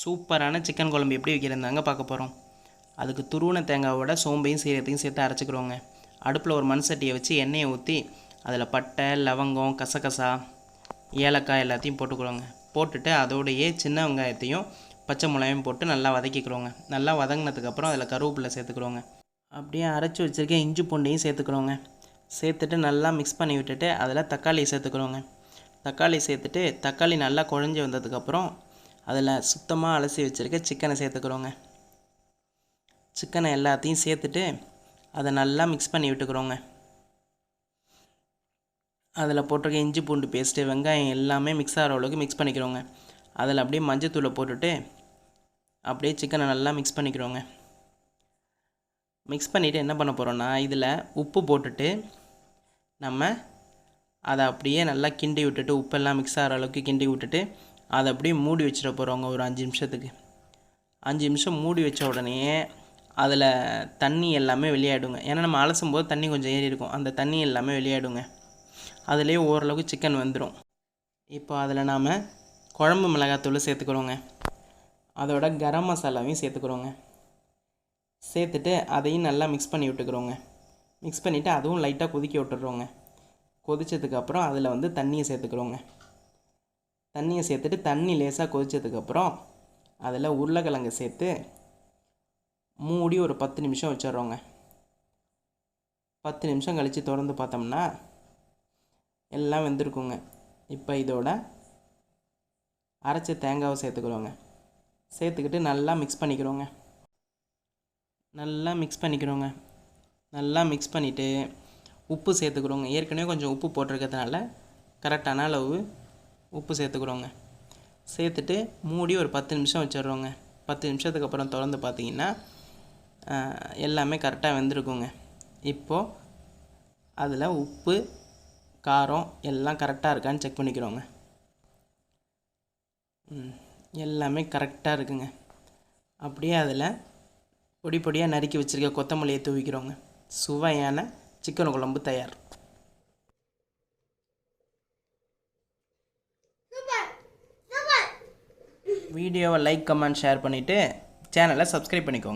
சூப்பரான சிக்கன் குழம்பு எப்படி வைக்கிறதாங்க பார்க்க போகிறோம். அதுக்கு துருவன தேங்காவோட சோம்பையும் சீரகத்தையும் சேர்த்து அரைச்சிக்கிறோங்க. அடுப்பில் ஒரு மண் சட்டியை வச்சு எண்ணெயை ஊற்றி அதில் பட்டை, லவங்கம், கசகசா, ஏலக்காய் எல்லாத்தையும் போட்டுக்கிறோங்க. போட்டுட்டு அதோடையே சின்ன வெங்காயத்தையும் பச்சை மிளகாயும் போட்டு நல்லா வதக்கிக்கிறோங்க. நல்லா வதங்கினதுக்கப்புறம் அதில் கருவேப்பிலை சேர்த்துக்கிறோங்க. அப்படியே அரைச்சி வச்சுருக்க இஞ்சி பூண்டையும் சேர்த்துக்கிறோங்க. சேர்த்துட்டு நல்லா மிக்ஸ் பண்ணி விட்டுட்டு அதில் தக்காளியை சேர்த்துக்கிறோங்க. தக்காளி சேர்த்துட்டு தக்காளி நல்லா குழஞ்சி வந்ததுக்கப்புறம் அதில் சுத்தமாக அலசி வச்சுருக்க சிக்கனை சேர்த்துக்கிறோங்க. சிக்கனை எல்லாத்தையும் சேர்த்துட்டு அதை நல்லா மிக்ஸ் பண்ணி விட்டுக்கிறோங்க. அதில் போட்டிருக்க இஞ்சி பூண்டு பேஸ்ட்டு, வெங்காயம் எல்லாமே மிக்ஸ் ஆகிற அளவுக்கு மிக்ஸ் பண்ணிக்கிறோங்க. அதில் அப்படியே மஞ்சத்தூளை போட்டுட்டு அப்படியே சிக்கனை நல்லா மிக்ஸ் பண்ணிக்கிறோங்க. மிக்ஸ் பண்ணிவிட்டு என்ன பண்ண போகிறோன்னா, இதில் உப்பு போட்டுட்டு நம்ம அதை அப்படியே நல்லா கிண்டி விட்டுட்டு, உப்பெல்லாம் மிக்ஸ் ஆகிற அளவுக்கு கிண்டி விட்டுட்டு அதை அப்படியே மூடி வச்சிட போகிறோங்க ஒரு 5 நிமிஷத்துக்கு. 5 நிமிஷம் மூடி வச்ச உடனே அதில் தண்ணி எல்லாமே வெளியாடுங்க. ஏன்னா நம்ம அலசும் போது தண்ணி கொஞ்சம் ஏறி இருக்கும், அந்த தண்ணி எல்லாமே வெளியாடுங்க. அதிலே ஓரளவுக்கு சிக்கன் வந்துடும். இப்போ அதில் நாம் குழம்பு மிளகாத்தூள் சேர்த்துக்கிறோங்க. அதோட கரம் மசாலாவையும் சேர்த்துக்கிறோங்க. சேர்த்துட்டு அதையும் நல்லா மிக்ஸ் பண்ணி விட்டுக்கிறோங்க. மிக்ஸ் பண்ணிவிட்டு அதுவும் லைட்டாக கொதிக்க விட்டுறோங்க. கொதித்ததுக்கப்புறம் அதில் தண்ணியை சேர்த்துக்கிறோங்க. தண்ணியை சேர்த்துட்டு தண்ணி லேசாக கொதித்ததுக்கப்புறம் அதில் உருளைக்கிழங்கு சேர்த்து மூடி ஒரு 10 நிமிஷம் வச்சிட்றோங்க. 10 நிமிஷம் கழித்து திறந்து பார்த்தோம்னா எல்லாம் வெந்திருக்குங்க. இப்போ இதோட அரைச்ச தேங்காவை சேர்த்துக்கிறோங்க. சேர்த்துக்கிட்டு நல்லா மிக்ஸ் பண்ணிக்கிறோங்க. நல்லா மிக்ஸ் பண்ணிவிட்டு உப்பு சேர்த்துக்கிறோங்க. ஏற்கனவே கொஞ்சம் உப்பு போட்டிருக்கிறதுனால கரெக்டான அளவு உப்பு சேர்த்துக்கிறோங்க. சேர்த்துட்டு மூடி ஒரு 10 நிமிஷம் வச்சிட்றோங்க. 10 நிமிஷத்துக்கு அப்புறம் திறந்து பார்த்தீங்கன்னா எல்லாமே கரெக்டாக வெந்திருக்குங்க. இப்போது அதில் உப்பு, காரம் எல்லாம் கரெக்டாக இருக்கான்னு செக் பண்ணிக்கிறோங்க. எல்லாமே கரெக்டாக இருக்குங்க. அப்படியே அதில் பொடி பொடியாக நறுக்கி வச்சுருக்க கொத்தமல்லியை தூவிக்கிறோங்க. சுவையான சிக்கன் குழம்பு தயார். வீடியோவை லைக், கமெண்ட், ஷேர் பண்ணிவிட்டு சேனலை சப்ஸ்கிரைப் பண்ணிக்கோங்க.